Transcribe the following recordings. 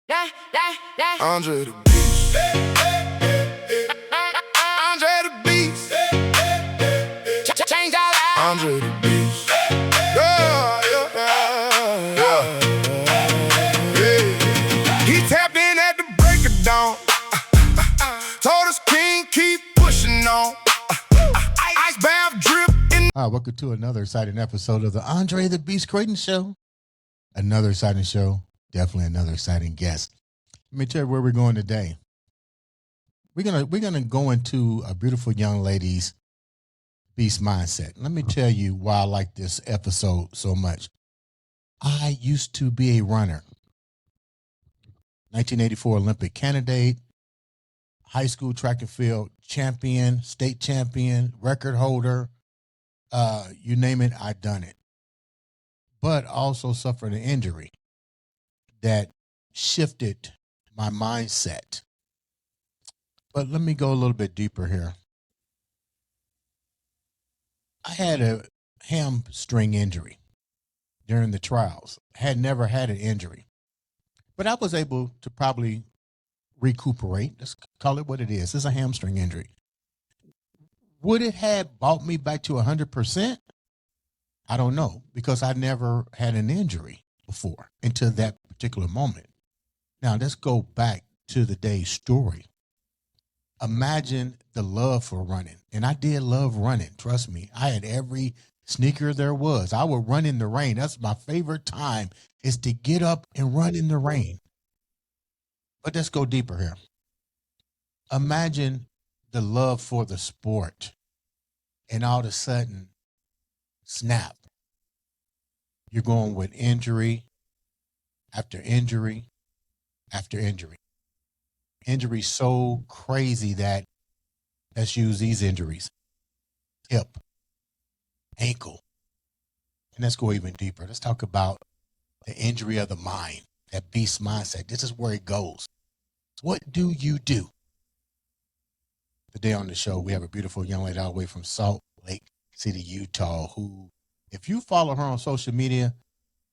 Andre the Beast. Andre the Beast. Change our lives. Andre the Beast. Yeah, yeah, yeah, yeah. He tapped in at the break of dawn. Told us King keep pushing on. Ice bath drip in. Hi, welcome to another exciting episode of the Andre the Beast Creighton Show. Another exciting show. Definitely another exciting guest. Let me tell you where we're going today. We're gonna go into a beautiful young lady's beast mindset. Let me tell you why I like this episode so much. I used to be a runner. 1984 Olympic candidate, high school track and field champion, state champion, record holder. You name it, I've done it. But also suffered an injury that shifted my mindset. But let me go a little bit deeper here. I had a hamstring injury during the trials. Had never had an injury, but I was able to probably recuperate. Let's call it what it is. It's a hamstring injury. Would it have brought me back to 100%? I don't know, because I never had an injury before until that particular moment. Now, let's go back to the day's story. Imagine the love for running. And I did love running. Trust me. I had every sneaker there was. I would run in the rain. That's my favorite time, is to get up and run in the rain. But let's go deeper here. Imagine the love for the sport. And all of a sudden, snap. You're going with injury after injury after injury. Injury so crazy that let's use these injuries. Hip, ankle. And let's go even deeper. Let's talk about the injury of the mind, that beast mindset. This is where it goes. What do you do? Today on the show, we have a beautiful young lady all the way from Salt Lake City, Utah, who, if you follow her on social media,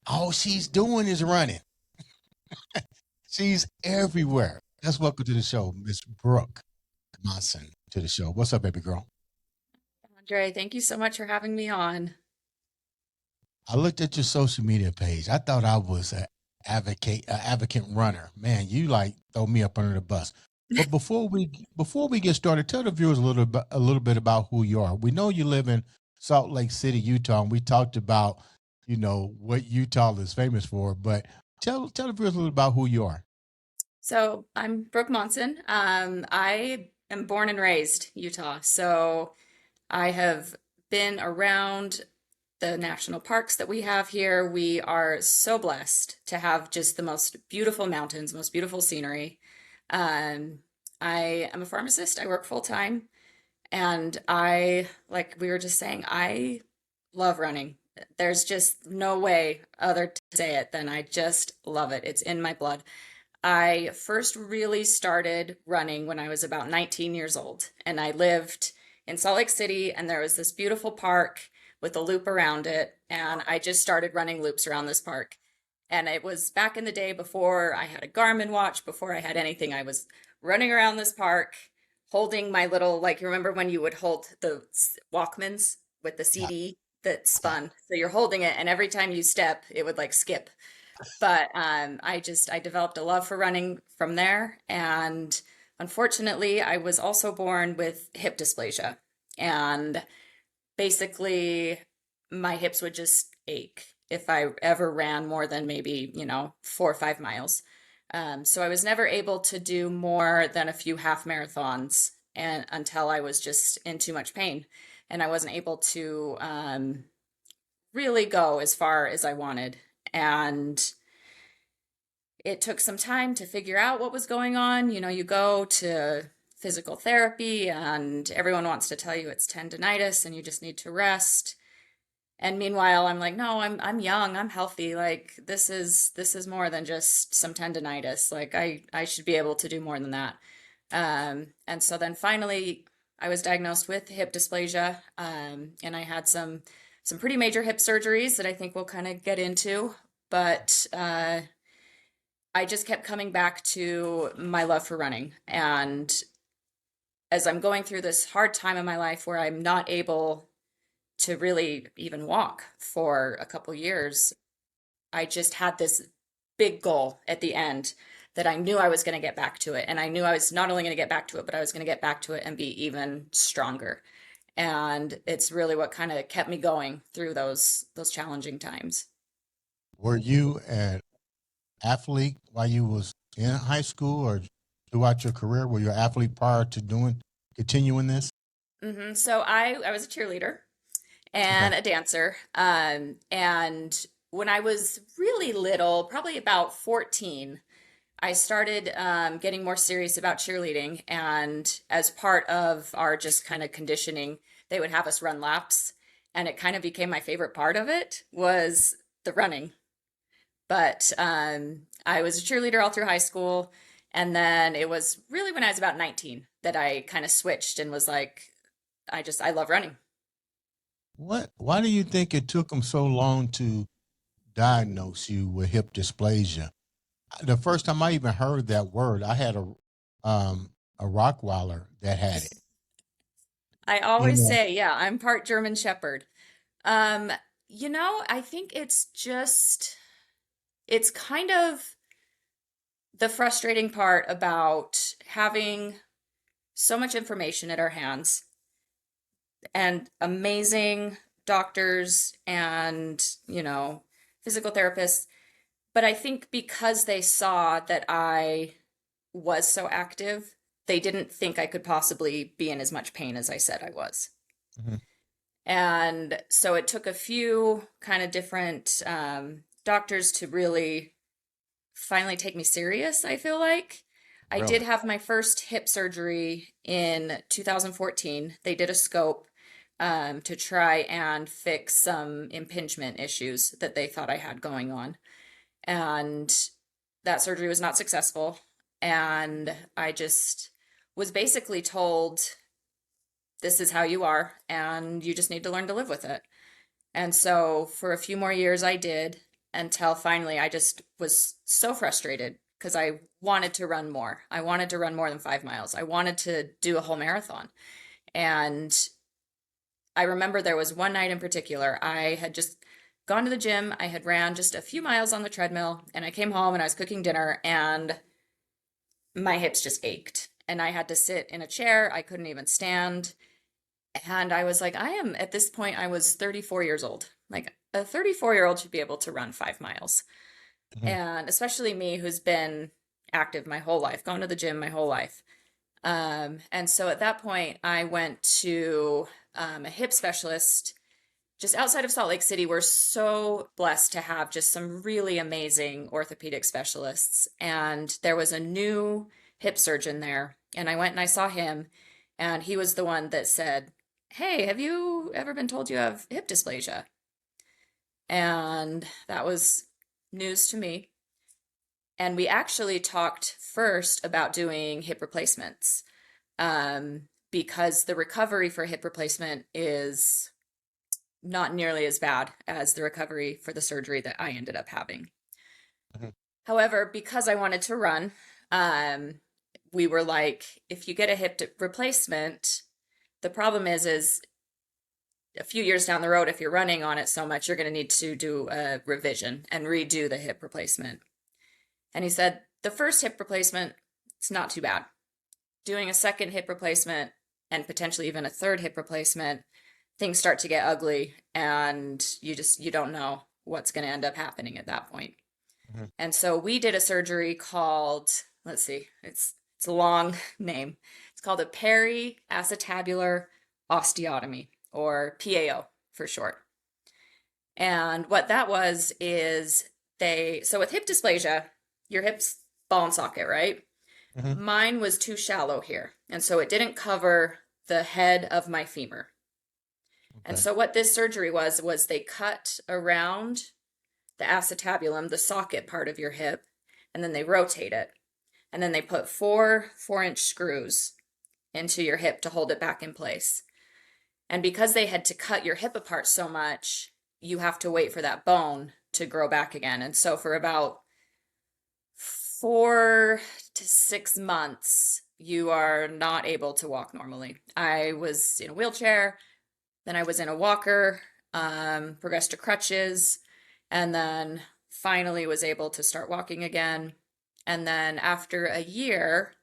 all she's doing is running. She's everywhere. Let's welcome to the show, Miss Brooke Monson, to the show. What's up, baby girl? Andre, thank you so much for having me on. I looked at your social media page. I thought I was an advocate runner. Man, you like throw me up under the bus. But before we get started, tell the viewers a little bit about who you are. We know you live in Salt Lake City, Utah, and we talked about, what Utah is famous for. But tell the viewers a little about who you are. So I'm Brooke Monson. I am born and raised Utah. So I have been around the national parks that we have here. We are so blessed to have just the most beautiful mountains, most beautiful scenery. I am a pharmacist. I work full time. And like we were just saying, I love running. There's just no way other to say it than I just love it. It's in my blood. I first really started running when I was about 19 years old, and I lived in Salt Lake City, and there was this beautiful park with a loop around it, and I just started running loops around this park. And it was back in the day before I had a Garmin watch, before I had anything. I was running around this park holding my little, you remember when you would hold the Walkmans with the CD that spun? So you're holding it, and every time you step, it would skip. But I developed a love for running from there. And unfortunately, I was also born with hip dysplasia. And basically, my hips would just ache if I ever ran more than maybe, 4 or 5 miles. So I was never able to do more than a few half marathons until I was just in too much pain. And I wasn't able to really go as far as I wanted. And it took some time to figure out what was going on. You go to physical therapy and everyone wants to tell you it's tendonitis and you just need to rest. And meanwhile, I'm like, no, I'm young, I'm healthy. This is more than just some tendonitis. I should be able to do more than that. And so then finally I was diagnosed with hip dysplasia. And I had some pretty major hip surgeries that I think we'll kind of get into. But I just kept coming back to my love for running. And as I'm going through this hard time in my life where I'm not able to really even walk for a couple years, I just had this big goal at the end that I knew I was going to get back to it. And I knew I was not only going to get back to it, but I was going to get back to it and be even stronger. And it's really what kind of kept me going through those challenging times. Were you an athlete while you was in high school or throughout your career? Were you an athlete prior to continuing this? So I was a cheerleader Okay. and a dancer. And when I was really little, probably about 14, I started getting more serious about cheerleading. And as part of our just kind of conditioning, they would have us run laps. And it kind of became my favorite part of it was the running. But I was a cheerleader all through high school. And then it was really when I was about 19 that I kind of switched and was like, I love running. Why do you think it took them so long to diagnose you with hip dysplasia? The first time I even heard that word, I had a Rottweiler that had it. I You always know, say, yeah, I'm part German Shepherd. Um, I think it's kind of the frustrating part about having so much information at our hands and amazing doctors and, physical therapists. But I think because they saw that I was so active, they didn't think I could possibly be in as much pain as I said I was. mhm, And so it took a few kind of different doctors to really finally take me serious, I feel like. I did really. have my first hip surgery in 2014. They did a scope to try and fix some impingement issues that they thought I had going on. And that surgery was not successful. And I just was basically told, this is how you are, and you just need to learn to live with it. And so for a few more years, I did until finally I just was so frustrated because I wanted to run more. I wanted to run more than 5 miles. I wanted to do a whole marathon. And I remember there was one night in particular, I had just gone to the gym. I had ran just a few miles on the treadmill, and I came home and I was cooking dinner, and my hips just ached. And I had to sit in a chair. I couldn't even stand. And I was like, at this point, I was 34 years old. Like a 34-year-old should be able to run 5 miles. Mhm. And especially me, who's been active my whole life, gone to the gym my whole life. And so at that point, I went to a hip specialist just outside of Salt Lake City. We're so blessed to have just some really amazing orthopedic specialists. And there was a new hip surgeon there. And I went and I saw him, and he was the one that said, "Hey, have you ever been told you have hip dysplasia?" And that was news to me. And we actually talked first about doing hip replacements because the recovery for hip replacement is not nearly as bad as the recovery for the surgery that I ended up having. Mhm. However, because I wanted to run, we were like, if you get a replacement, the problem is a few years down the road, if you're running on it so much, you're going to need to do a revision and redo the hip replacement. And he said, the first hip replacement, it's not too bad. Doing a second hip replacement and potentially even a third hip replacement, things start to get ugly, and you don't know what's going to end up happening at that point. Mhm. And so we did a surgery called, let's see, it's a long name. It's called a periacetabular osteotomy, or PAO for short. And what that was is so with hip dysplasia, your hip's ball and socket, right? Mhm. Mine was too shallow here. And so it didn't cover the head of my femur. And Okay. so what this surgery was they cut around the acetabulum, the socket part of your hip, and then they rotate it. And then they put 4-inch screws into your hip to hold it back in place. And because they had to cut your hip apart so much, you have to wait for that bone to grow back again. And so for about 4 to 6 months, you are not able to walk normally. I was in a wheelchair, then I was in a walker, progressed to crutches, and then finally was able to start walking again. And then after a year,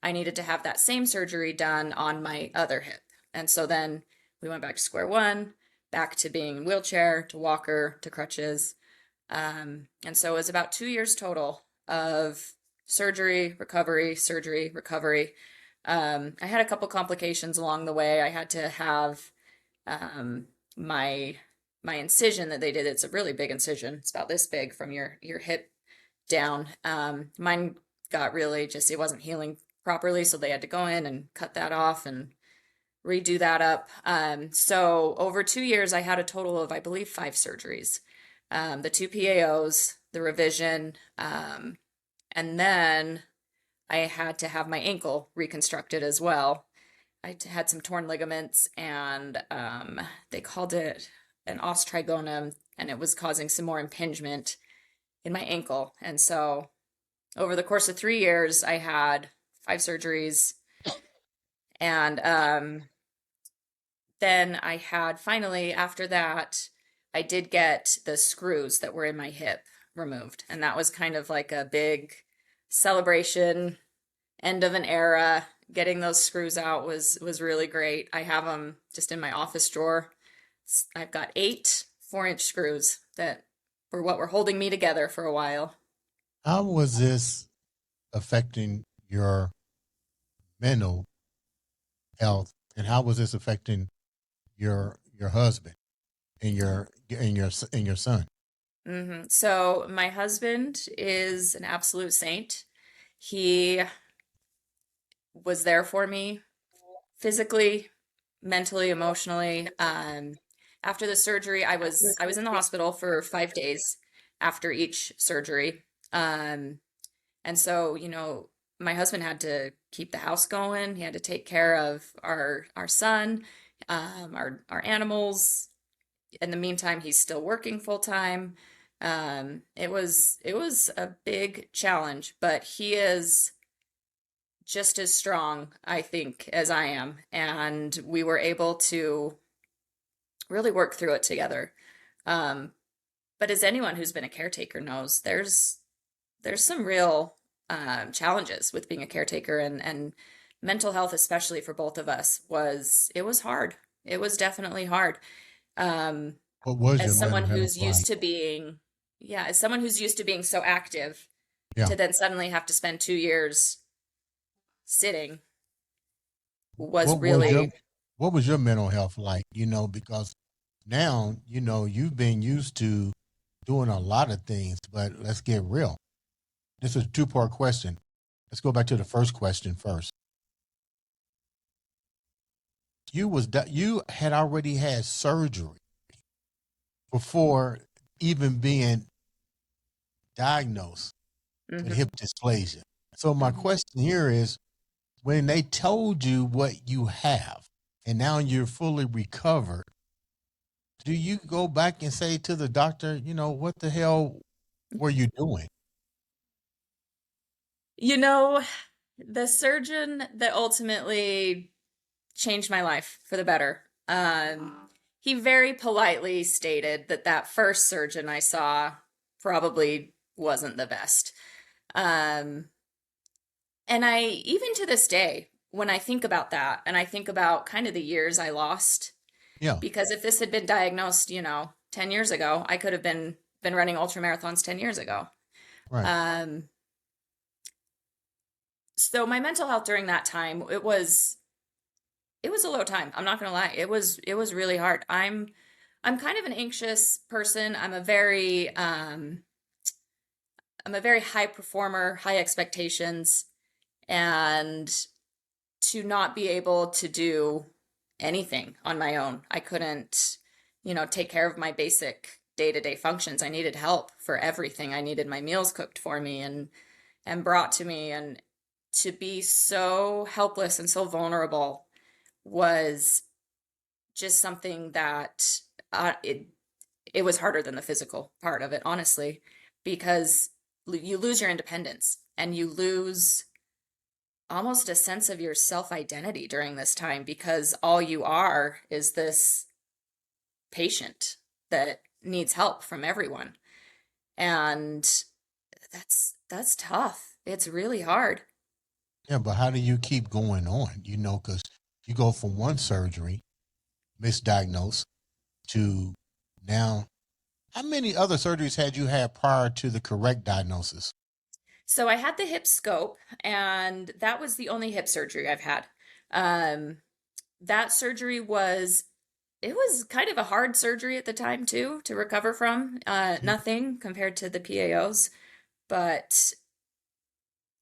I needed to have that same surgery done on my other hip. And so then we went back to square one, back to being in wheelchair, to walker, to crutches. And so it was about 2 years total of surgery, recovery, surgery, recovery. I had a couple complications along the way. I had to have my my incision that they did. It's a really big incision. It's about this big from your hip down. Mine got really just, it wasn't healing properly, so they had to go in and cut that off and redo that up. So over 2 years, I had a total of, I believe, 5 surgeries. The 2 PAOs, the revision, and then I had to have my ankle reconstructed as well. I had some torn ligaments, and they called it an os trigonum, and it was causing some more impingement in my ankle. And so over the course of 3 years, I had 5 surgeries. And then I had finally, after that, I did get the screws that were in my hip removed. And that was kind of like a big celebration, end of an era. Getting those screws out was really great. I have them just in my office drawer. I've got 8 4-inch screws that were what were holding me together for a while. How was this affecting your mental health, and how was this affecting your husband and your son? So my husband is an absolute saint. He was there for me physically, mentally, emotionally. After the surgery, I was in the hospital for 5 days after each surgery. And so, my husband had to keep the house going. He had to take care of our son, our animals. In the meantime, he's still working full time. It was a big challenge, but he is just as strong, I think, as I am, and we were able to really work through it together. Um, but as anyone who's been a caretaker knows, there's some real challenges with being a caretaker, and mental health, especially for both of us, it was hard. It was definitely hard. Um, What was your as mental someone health who's like? used to being, yeah, as someone who's used to being so active, Yeah. to then suddenly have to spend 2 years sitting was What was your really, what was your mental health like? Because now, you've been used to doing a lot of things, but let's get real. This is a two-part question. Let's go back to the first question first. You had already had surgery before even being diagnosed with hmm hip dysplasia. So my hmm question here is, when they told you what you have and now you're fully recovered, do you go back and say to the doctor, what the hell were you doing? You know, the surgeon that ultimately changed my life for the better, he very politely stated that that first surgeon I saw probably wasn't the best. Um, and even to this day, when I think about that and I think about kind of the years I lost, Yeah, because if this had been diagnosed, 10 years ago, I could have been running ultra marathons 10 years ago. right. Um, so my mental health during that time, it was a low time. I'm not gonna lie. It was really hard. I'm kind of an anxious person. I'm a very high performer, high expectations, and to not be able to do anything on my own. I couldn't, take care of my basic day-to-day functions. I needed help for everything. I needed my meals cooked for me and brought to me, and to be so helpless and so vulnerable was just something that it was harder than the physical part of it, honestly, because you lose your independence. and you lose almost a sense of your self-identity during this time because all you are is this patient that needs help from everyone. And that's tough. It's really hard. Yeah, but how do you keep going on? Because you go from one surgery, misdiagnosed, to now. How many other surgeries had you had prior to the correct diagnosis? So I had the hip scope, and that was the only hip surgery I've had. Um, that surgery was it was kind of a hard surgery at the time too to recover from. Nothing compared to the PAOs, but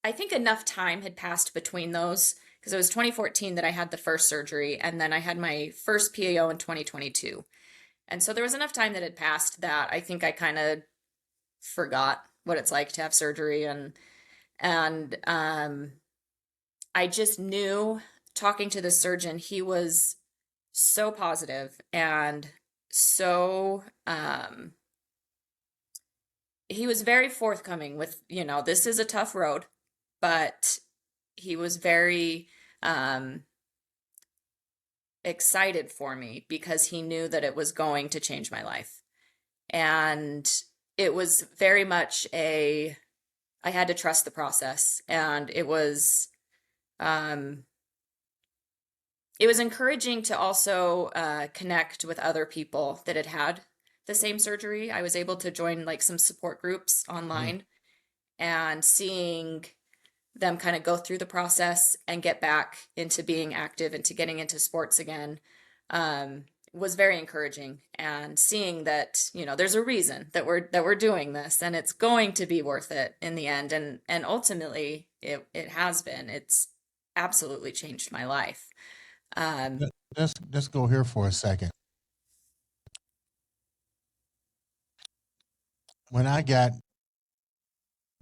I think enough time had passed between those because it was 2014 that I had the first surgery, and then I had my first PAO in 2022. And so there was enough time that had passed that I think I kind of forgot what it's like to have surgery, and I just knew talking to the surgeon, he was so positive and so he was very forthcoming with, this is a tough road, but he was very excited for me because he knew that it was going to change my life. And it was very much I had to trust the process. And it was encouraging to also connect with other people that had had the same surgery. I was able to join like some support groups online and seeing them kind of go through the process and get back into being active, into getting into sports again, was very encouraging. And seeing that, there's a reason that we're doing this, and it's going to be worth it in the end. And ultimately it has been. It's absolutely changed my life. Let's go here for a second. When I got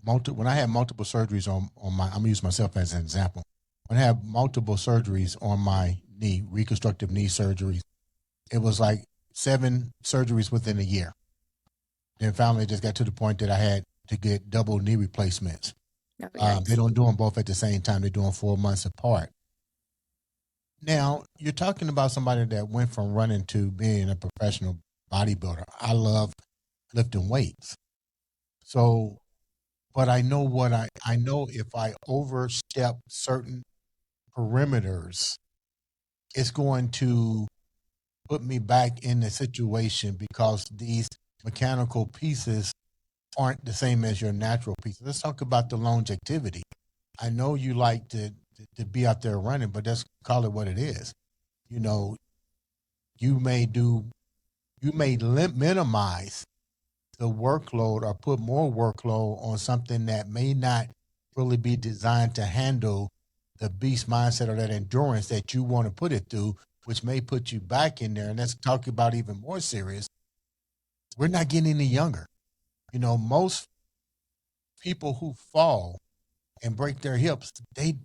when I had multiple surgeries on my, I'm gonna use myself as an example. When I had multiple surgeries on my knee, reconstructive knee surgeries, it was like 7 surgeries within a year. Then finally, it just got to the point that I had to get double knee replacements. They don't do them both at the same time. They're doing 4 months apart. Now, you're talking about somebody that went from running to being a professional bodybuilder. I love lifting weights. So, but I know I know if I overstep certain perimeters, it's going to put me back in the situation because these mechanical pieces aren't the same as your natural pieces. Let's talk about the longevity. I know you like to be out there running, but let's call it what it is. You know, you may minimize the workload or put more workload on something that may not really be designed to handle the beast mindset or that endurance that you want to put it through, which may put you back in there. And let's talk about even more serious. We're not getting any younger. Most people who fall and break their hips,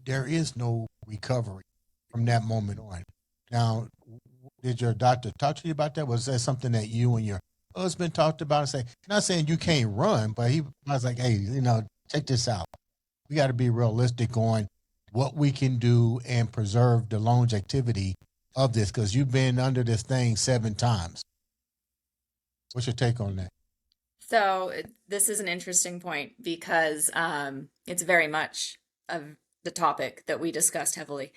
there is no recovery from that moment on. Now, did your doctor talk to you about that? Was that something that you and your husband talked about and say, not saying you can't run, but he was like, hey, check this out. We got to be realistic on what we can do and preserve the longevity of this because you've been under this thing 7 times. What's your take on that? So this is an interesting point because it's very much of the topic that we discussed heavily.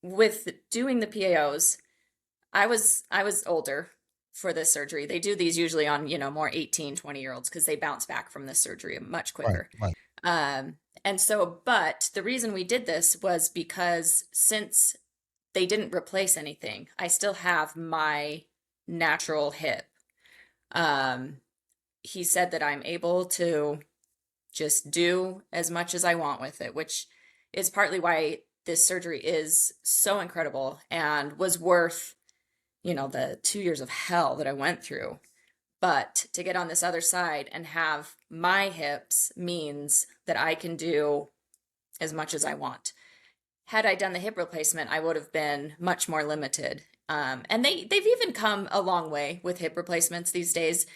With doing the PAOs, I was older for this surgery. They do these usually on, more 18, 20-year-olds because they bounce back from this surgery much quicker. Right. And so, but the reason we did this was because since they didn't replace anything, I still have my natural hip. He said that I'm able to just do as much as I want with it, which is partly why this surgery is so incredible and was worth, the 2 years of hell that I went through. But to get on this other side and have my hips means that I can do as much as I want. Had I done the hip replacement, I would have been much more limited. And they've even come a long way with hip replacements these days.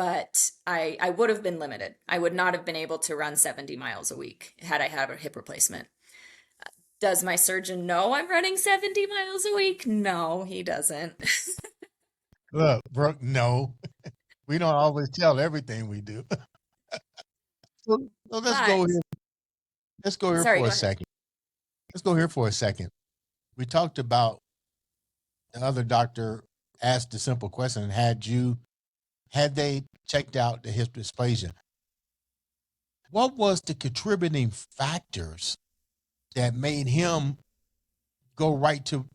but I would have been limited. I would not have been able to run 70 miles a week had I had a hip replacement. Does my surgeon know I'm running 70 miles a week? No, he doesn't. Look, Brooke, no, we don't always tell everything we do. So let's But go here. Let's go here sorry, for go a ahead. second. Let's go here for a second. We talked about the other doctor asked the simple question: had they checked out the hip dysplasia? What was the contributing factors that made him go right to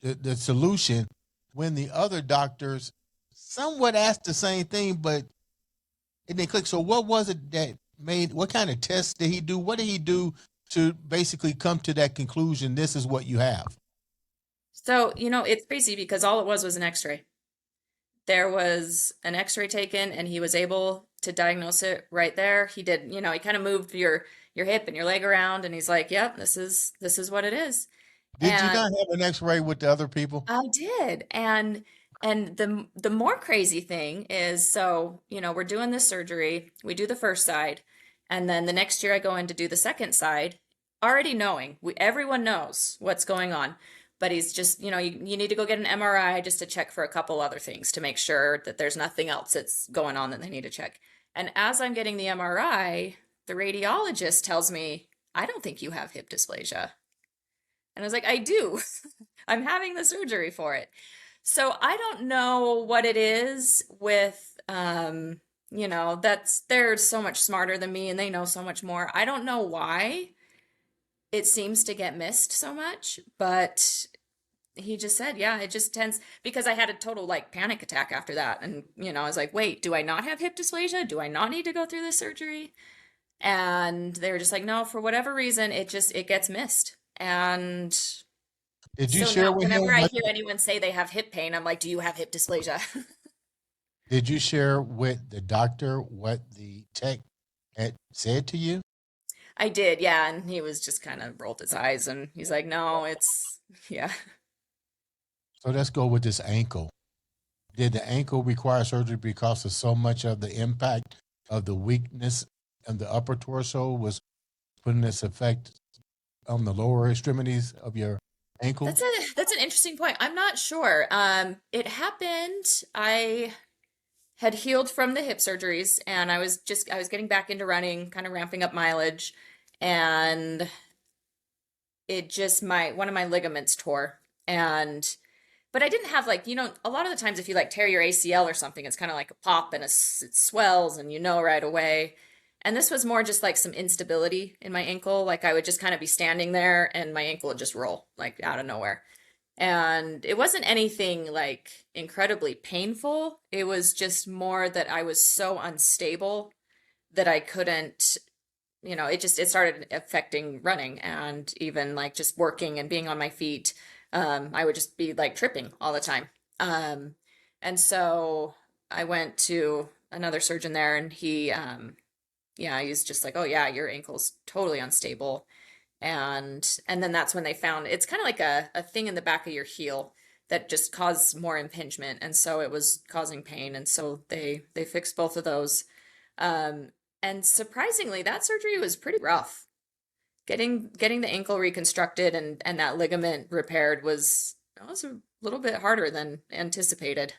the solution when the other doctors somewhat asked the same thing, but it didn't click? So what was it that made, what kind of tests did he do? What did he do to basically come to that conclusion? This is what you have. So, it's crazy because all it was an x-ray. There was an x-ray taken and he was able to diagnose it right there. He did, he kind of moved your hip and your leg around and he's like, "Yep, this is what it is." Did you And not have an X-ray with the other people? I did. And the more crazy thing is, so, we're doing this surgery, we do the first side, and then the next year I go in to do the second side, already knowing, everyone knows what's going on. But he's just, you need to go get an MRI just to check for a couple other things to make sure that there's nothing else that's going on that they need to check. And as I'm getting the MRI, the radiologist tells me, "I don't think you have hip dysplasia." And I was like, "I do. I'm having the surgery for it." So I don't know what it is with, they're so much smarter than me and they know so much more. I don't know why it seems to get missed so much, but he just said, yeah, it just tends, because I had a total like panic attack after that. And, I was like, wait, do I not have hip dysplasia? Do I not need to go through this surgery? And they were just like, no, for whatever reason, it gets missed. And Did you so share now with him whenever I what, hear anyone say they have hip pain, I'm like, do you have hip dysplasia? did you share with the doctor what the tech had said to you? I did, yeah. And he was just kind of rolled his eyes and he's like, no, yeah. So let's go with this ankle. Did the ankle require surgery because of so much of the impact of the weakness of the upper torso was putting this effect on the lower extremities of your ankle? That's an interesting point. I'm not sure. It happened. I had healed from the hip surgeries and I was getting back into running, kind of ramping up mileage, and it just one of my ligaments tore. And but I didn't have like, a lot of the times if you like tear your ACL or something, it's kind of like a pop and it swells and right away. And this was more just like some instability in my ankle. Like I would just kind of be standing there and my ankle would just roll like out of nowhere. And it wasn't anything like incredibly painful. It was just more that I was so unstable that I couldn't, it started affecting running and even like just working and being on my feet. I would just be like tripping all the time. And so I went to another surgeon there and yeah, he's just like, "Oh yeah, your ankle's totally unstable." And then that's when they found it's kind of like a thing in the back of your heel that just caused more impingement. And so it was causing pain. And so they fixed both of those. Um, and surprisingly, that surgery was pretty rough. Getting the ankle reconstructed and that ligament repaired was a little bit harder than anticipated.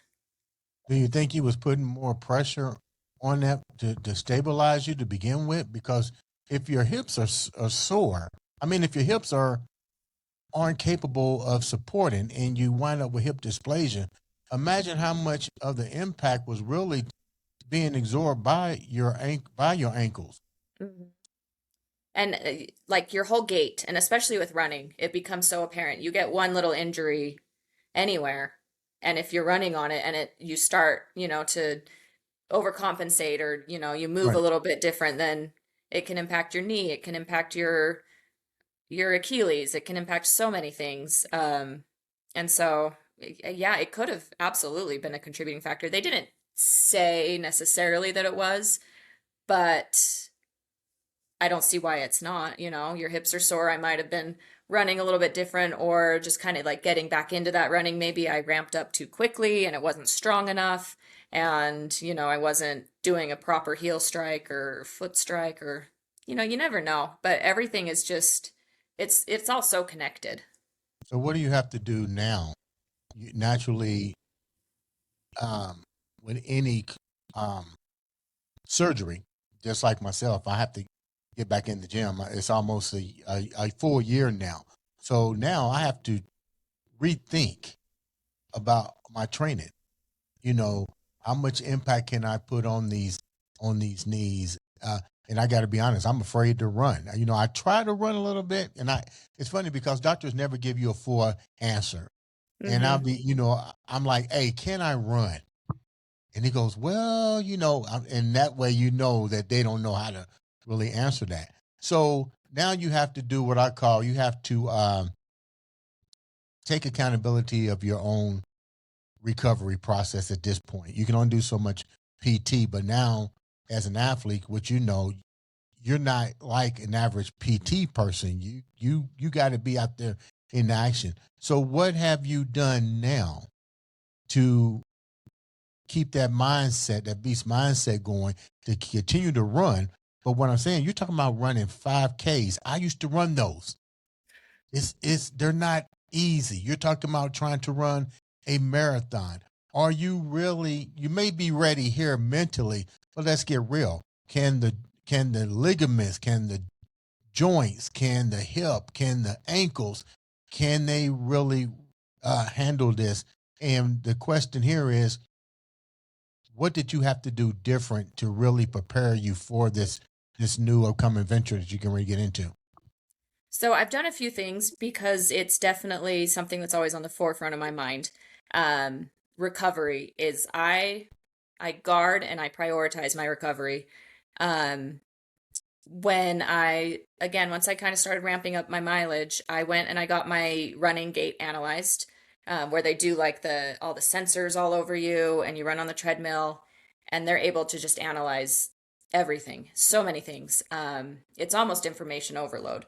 Do you think he was putting more pressure on that to stabilize you to begin with? Because if your hips are sore, I mean, if your hips aren't capable of supporting and you wind up with hip dysplasia, imagine how much of the impact was really being absorbed by your ankles. Mhm. And like your whole gait, and especially with running, it becomes so apparent. You get one little injury anywhere, and if you're running on it and you start, to overcompensate or, you move a Right. little bit different, then it can impact your knee, it can impact your Achilles, it can impact so many things. And so yeah, it could have absolutely been a contributing factor. They didn't say necessarily that it was, but I don't see why it's not. Your hips are sore. I might have been running a little bit different or just kind of like getting back into that running. Maybe I ramped up too quickly and it wasn't strong enough. and I wasn't doing a proper heel strike or foot strike, or you never know, but everything is just it's all so connected. So what do you have to do now? You, naturally, um, with any um, surgery, just like myself, I have to get back in the gym. It's almost a full year now. So now I have to rethink about my training. You know, how much impact can I put on these knees? And I got to be honest, I'm afraid to run. I try to run a little bit, and it's funny because doctors never give you a full answer. And I'll Hmm. be, I'm like, hey, can I run? And he goes, well, and that way that they don't know how to really answer that. So now you have to do what I call you have to take accountability of your own recovery process at this point. You can only do so much PT, but now as an athlete, which you're not like an average PT person. You got to be out there in action. So what have you done now to keep that mindset, that beast mindset going to continue to run? But what I'm saying, you're talking about running 5Ks. I used to run those. They're not easy. You're talking about trying to run a marathon. Are you really? You may be ready here mentally, but let's get real. Can the ligaments, can the joints, can the hip, can the ankles, can they really handle this? And the question here is, what did you have to do different to really prepare you for this new upcoming venture that you can really get into? So I've done a few things because it's definitely something that's always on the forefront of my mind. Recovery is I guard and I prioritize my recovery. Um, when I again once I kind of started ramping up my mileage, I went and I got my running gait analyzed, where they do like the all the sensors all over you, and you run on the treadmill, and they're able to just analyze everything, so many things. It's almost information overload,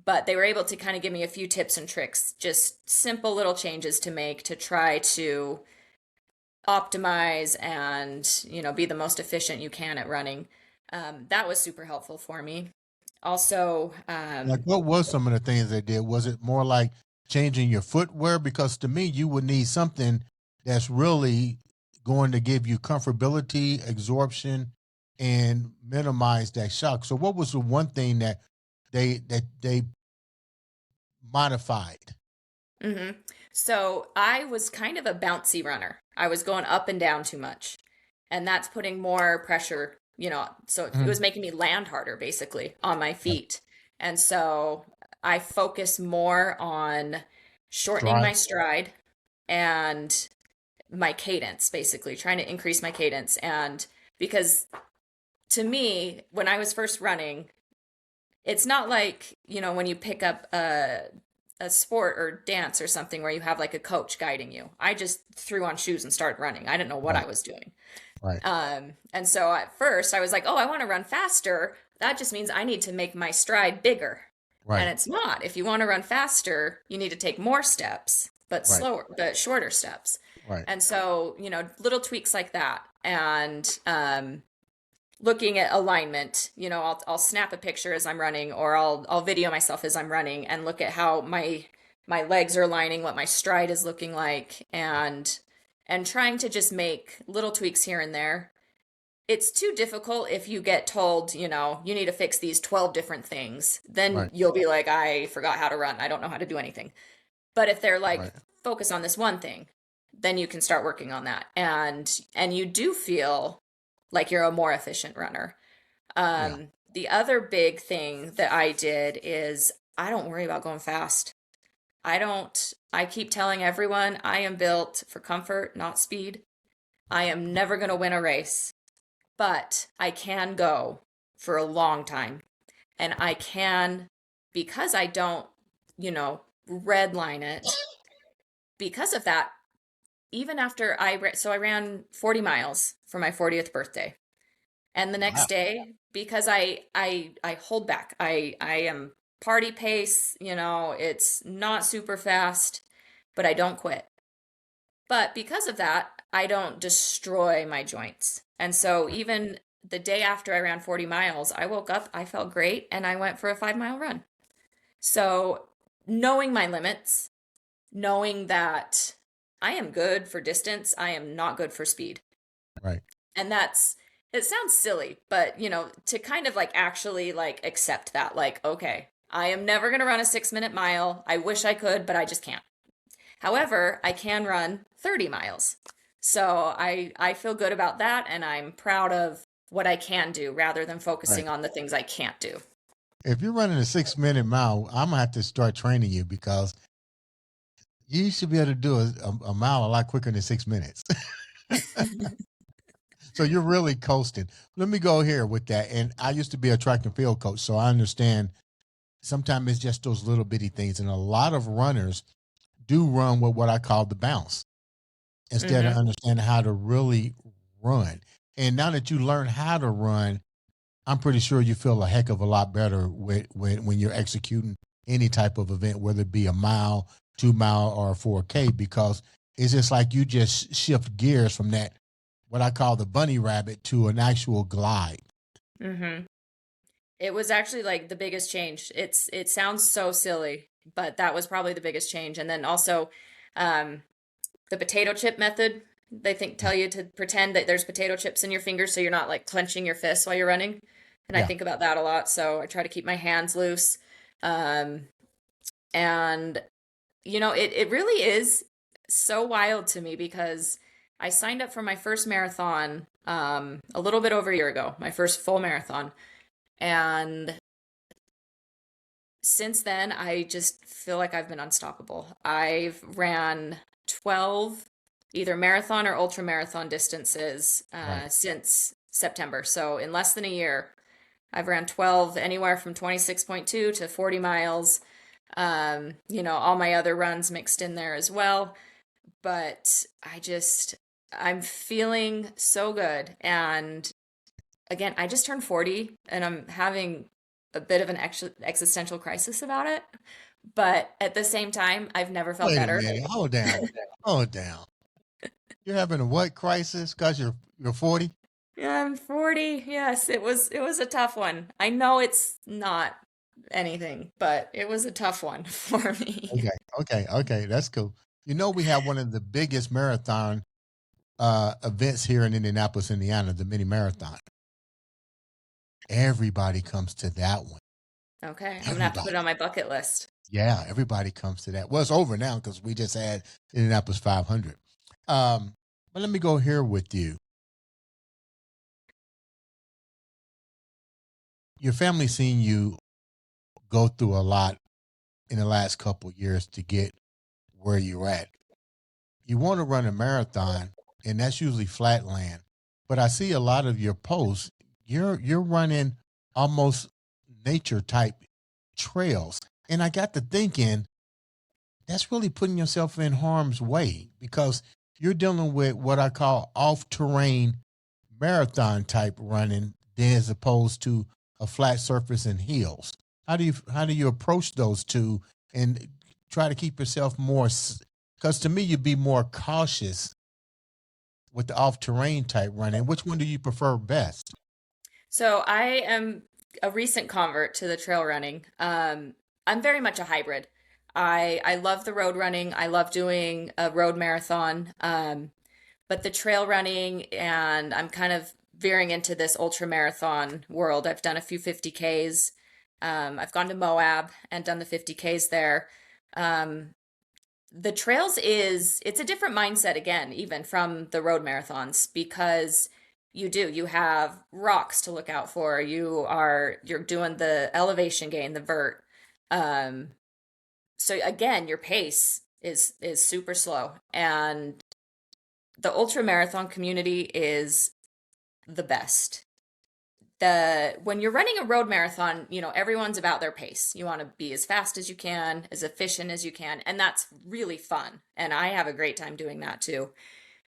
but they were able to kind of give me a few tips and tricks, just simple little changes to make to try to optimize and be the most efficient you can at running. That was super helpful for me. Also, Like, what was some of the things they did? Was it more like changing your footwear? Because to me, you would need something that's really going to give you comfortability, absorption, and minimize that shock. So, what was the one thing that they modified? mhm. So I was kind of a bouncy runner. I was going up and down too much, and that's putting more pressure, so it Mhm. was making me land harder basically on my feet. And so I focus more on shortening my Stride. stride and my cadence, basically trying to increase my cadence. And because to me, when I was first running, it's not like, when you pick up a sport or dance or something where you have like a coach guiding you. I just threw on shoes and started running. I didn't know what Right. I was doing. Right. And so at first I was like, oh, I want to run faster. That just means I need to make my stride bigger. And Right. it's not. If you want to run faster, you need to take more steps, but Right. slower, but shorter steps. Right. And so, little tweaks like that. And looking at alignment, I'll snap a picture as I'm running, or I'll video myself as I'm running and look at how my legs are aligning, what my stride is looking like, and trying to just make little tweaks here and there. It's too difficult if you get told, you need to fix these 12 different things. Then Right. you'll be like, I forgot how to run. I don't know how to do anything. But if they're like, Right. focus on this one thing, then you can start working on that. And you do feel like you're a more efficient runner. Yeah. The other big thing that I did is I don't worry about going fast. I keep telling everyone I am built for comfort, not speed. I am never going to win a race, but I can go for a long time. And I can, because I don't, redline it, because of that, even after so I ran 40 miles for my 40th birthday. And the next Wow. day, because I hold back. I am party pace, it's not super fast, but I don't quit. But because of that, I don't destroy my joints. And so even the day after I ran 40 miles, I woke up, I felt great, and I went for a 5 mile run. So knowing my limits, knowing that I am good for distance, I am not good for speed. Right. And it sounds silly, but to kind of like actually like accept that, like, okay, I am never going to run a 6 minute mile. I wish I could, but I just can't. However, I can run 30 miles. So I feel good about that, and I'm proud of what I can do rather than Right. focusing on the things I can't do. If you're running a 6 minute mile, I'm gonna have to start training you because you should be able to do a mile a lot quicker than 6 minutes. So you're really coasting. Let me go here with that. And I used to be a track and field coach, so I understand sometimes it's just those little bitty things. And a lot of runners do run with what I call the bounce instead of Hmm. understanding how to really run. And now that you learn how to run, I'm pretty sure you feel a heck of a lot better when you're executing any type of event, whether it be a mile, 2 mile, or a 4K, because it's just like you just shift gears from that, what I call the bunny rabbit, to an actual glide. Hmm. It was actually like the biggest change. It sounds so silly, but that was probably the biggest change. And then also, um, the potato chip method. They tell you to pretend that there's potato chips in your fingers so you're not like clenching your fists while you're running. And I Yeah. think about that a lot. So I try to keep my hands loose. Um, and it really is so wild to me because I signed up for my first marathon a little bit over a year ago, my first full marathon. And since then, I just feel like I've been unstoppable. I've ran 12 either marathon or ultra marathon distances Right. since September. So in less than a year, I've ran 12, anywhere from 26.2 to 40 miles. All my other runs mixed in there as well. But I'm feeling so good. And again, I just turned 40 and I'm having a bit of an existential crisis about it. But at the same time, I've never felt Wait a better. minute. Hold down. Hold down. You're having a what crisis? Because you're 40? Yeah, I'm 40. Yes, it was a tough one. I know it's not anything, but it was a tough one for me. Okay. Okay. Okay. That's cool. You know, we have one of the biggest marathon events here in Indianapolis, Indiana, the mini marathon. Everybody comes to that one. Okay, I'm gonna have to put it Everybody. on my bucket list. Yeah, everybody comes to that. Well, it's over now because we just had Indianapolis 500. Um, but let me go here with you. Your family seen you go through a lot in the last couple years to get where you're at. You want to run a marathon, and that's usually flat land. But I see a lot of your posts. You're running almost nature type trails, and I got to thinking that's really putting yourself in harm's way because you're dealing with what I call off terrain marathon type running, then as opposed to a flat surface and hills. How do you approach those two and try to keep yourself more? Because to me, you'd be more cautious with the off terrain type running. Which one do you prefer best? So I am a recent convert to the trail running. I'm very much a hybrid. I love the road running. I love doing a road marathon. But the trail running, and I'm kind of veering into this ultra marathon world. I've done a few 50Ks. I've gone to Moab and done the 50Ks there. Um, the trails it's a different mindset again, even from the road marathons, because you have rocks to look out for. You're doing the elevation gain, the vert. Um, so again, your pace is super slow, and the ultra marathon community is the best. When you're running a road marathon, everyone's about their pace. You want to be as fast as you can, as efficient as you can, and that's really fun. And I have a great time doing that too.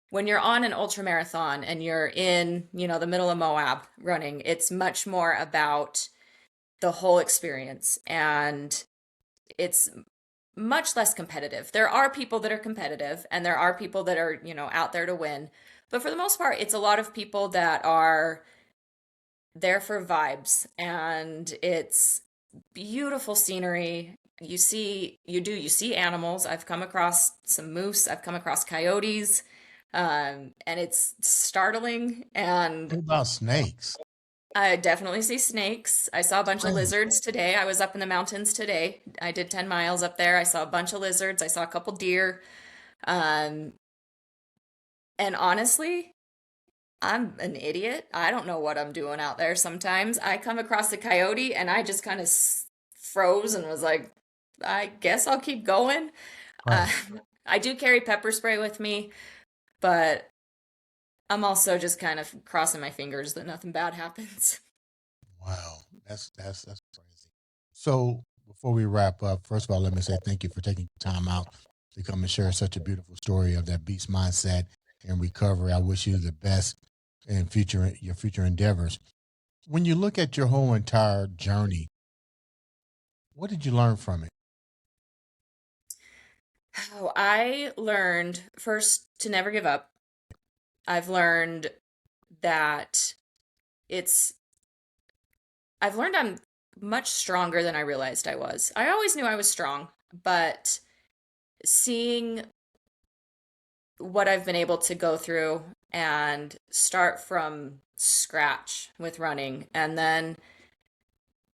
When you're on an ultra marathon and you're in, the middle of Moab running, it's much more about the whole experience, and it's much less competitive. There are people that are competitive and there are people that are, out there to win. But for the most part, it's a lot of people that are there for vibes, and it's beautiful scenery. You see animals. I've come across some moose, I've come across coyotes, and it's startling. What And about snakes? I definitely see snakes. I saw a bunch of Snakes. lizards today. I was up in the mountains today. I did 10 miles up there. I saw a bunch of lizards. I saw a couple deer. Um, and honestly, I'm an idiot. I don't know what I'm doing out there sometimes. I come across a coyote and I just kind of froze and was like, I guess I'll keep going. Uh, Right. I do carry pepper spray with me, but I'm also just kind of crossing my fingers that nothing bad happens. Wow. That's crazy. So before we wrap up, first of all, let me say thank you for taking time out to come and share such a beautiful story of that beast mindset and recovery. I wish you the best in your future endeavors. When you look at your whole entire journey, what did you learn from it? Oh, I learned first to never give up. I've learned that it's, I've learned I'm much stronger than I realized I was. I always knew I was strong, but seeing what I've been able to go through and start from scratch with running and then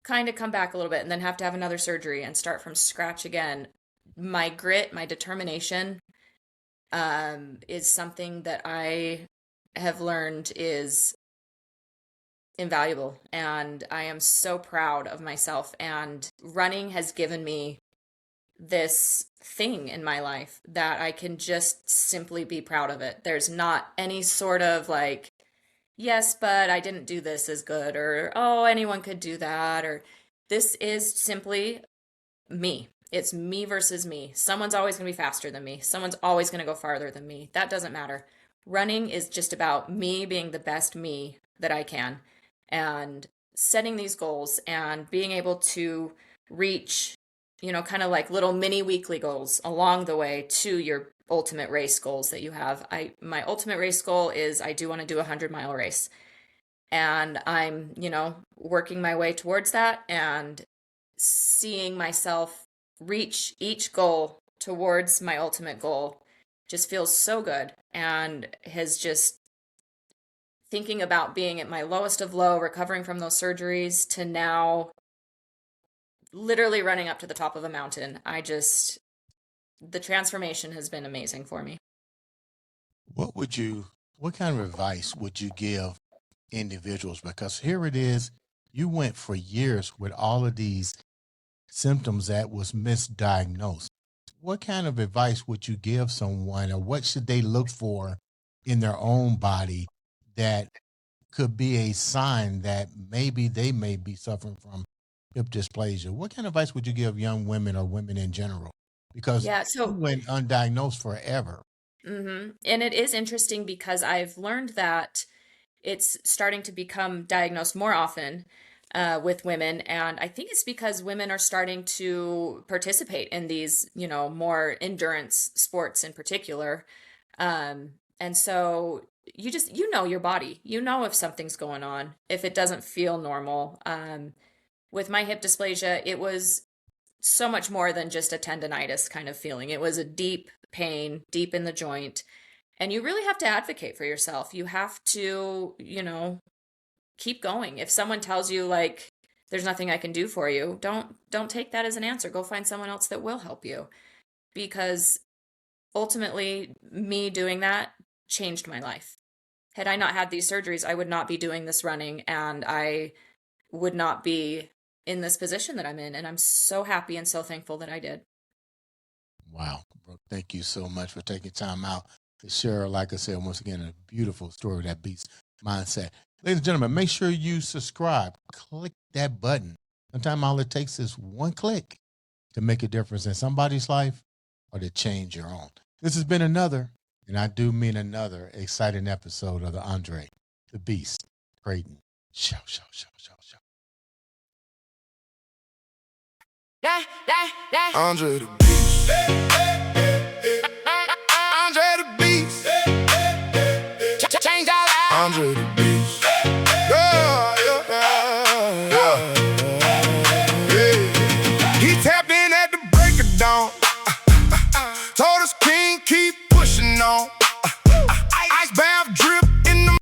kind of come back a little bit and then have to have another surgery and start from scratch again. My grit, my determination, is something that I have learned is invaluable. And I am so proud of myself. And running has given me this thing in my life that I can just simply be proud of it. There's not any sort of like, yes, but I didn't do this as good, or oh, anyone could do that, or this is simply me. It's me versus me. Someone's always going to be faster than me. Someone's always going to go farther than me. That doesn't matter. Running is just about me being the best me that I can and setting these goals and being able to reach, kind of like little mini weekly goals along the way to your ultimate race goals that you have. My ultimate race goal is I do want to do a 100-mile race. And I'm, working my way towards that and seeing myself reach each goal towards my ultimate goal just feels so good, and has just thinking about being at my lowest of low, recovering from those surgeries to now literally running up to the top of a mountain. The transformation has been amazing for me. What kind of advice would you give individuals? Because here it is, you went for years with all of these symptoms that was misdiagnosed. What kind of advice would you give someone, or what should they look for in their own body that could be a sign that maybe they may be suffering from hip dysplasia? What kind of advice would you give young women or women in general? Because Yeah, you so went undiagnosed forever. and it is interesting because I've learned that it's starting to become diagnosed more often with women. And I think it's because women are starting to participate in these, more endurance sports in particular. And so you know your body, if something's going on, if it doesn't feel normal. With my hip dysplasia, it was so much more than just a tendonitis kind of feeling. It was a deep pain, deep in the joint. And you really have to advocate for yourself. You have to, keep going. If someone tells you like there's nothing I can do for you, don't take that as an answer. Go find someone else that will help you. Because ultimately me doing that changed my life. Had I not had these surgeries, I would not be doing this running and I would not be in this position that I'm in. And I'm so happy and so thankful that I did. Wow, Brooke, thank you so much for taking time out to share, like I said, once again, a beautiful story of that beast mindset. Ladies and gentlemen, make sure you subscribe. Click that button. Sometimes all it takes is one click to make a difference in somebody's life or to change your own. This has been another, and I do mean another, exciting episode of the Andre, the Beast, Creighton Show, show, show, show, show. Andre the Beast. Andre the Beast. Change our lives. Andre the Beast. Yeah, yeah, yeah, yeah. He tapped in at the break of dawn. Told us